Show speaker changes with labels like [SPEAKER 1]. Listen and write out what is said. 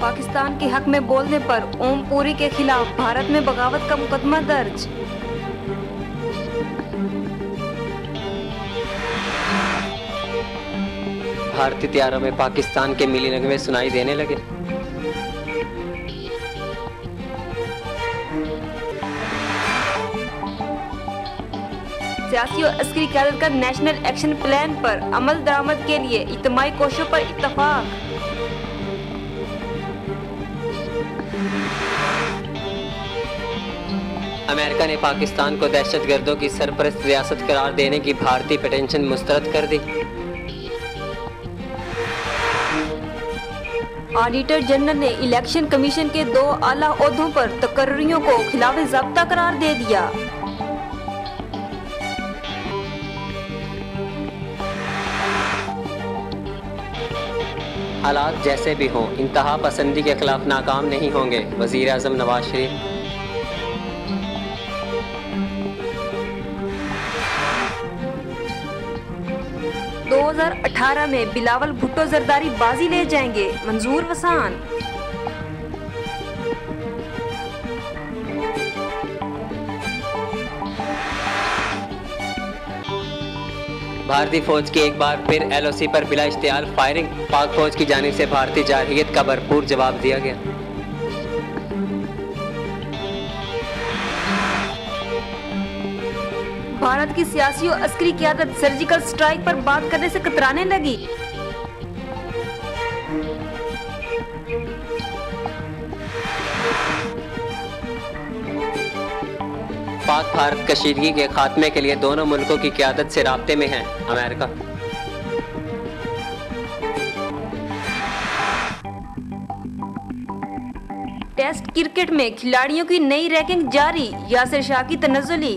[SPEAKER 1] पाकिस्तान के हक में बोलने पर ओम पुरी के खिलाफ भारत में बगावत का मुकदमा दर्ज।
[SPEAKER 2] भारतीय त्यारों में पाकिस्तान के मिली नगमे सुनाई देने लगे।
[SPEAKER 1] सियासी और अस्करी क़यादत का नेशनल एक्शन प्लान पर अमल दरामद के लिए इज्तिमाई कोशिशों पर इत्तफाक।
[SPEAKER 2] अमेरिका ने पाकिस्तान को दहशतगर्दों की सरपरस्त रियासत करार देने की भारतीय पिटीशन मुस्तरद कर दी।
[SPEAKER 1] ऑडिटर जनरल ने इलेक्शन कमीशन के 2 आला ओहदों पर तकर्रियों को खिलाफ ज़ाब्ता करार दे दिया।
[SPEAKER 2] हालात जैसे भी हों, इंतहा पसंदी के खिलाफ नाकाम नहीं होंगे, वज़ीर आज़म नवाज शरीफ।
[SPEAKER 1] दो 2018 में बिलावल भुट्टो जरदारी बाजी ले जाएंगे, मंजूर वसान।
[SPEAKER 2] भारतीय फौज की एक बार फिर LOC पर बिला इश्तियाल फायरिंग। पाक फौज की जानिब से भारतीय जारहियत का भरपूर जवाब दिया गया।
[SPEAKER 1] भारत की सियासी और अस्करी क़यादत सर्जिकल स्ट्राइक पर बात करने से कतराने लगी।
[SPEAKER 2] पाक भारत कशीदगी के खात्मे के लिए दोनों मुल्कों की क़यादत से राब्ते में है अमेरिका।
[SPEAKER 1] टेस्ट क्रिकेट में खिलाड़ियों की नई रैंकिंग जारी, यासिर शाह की तनज़्ज़ुली।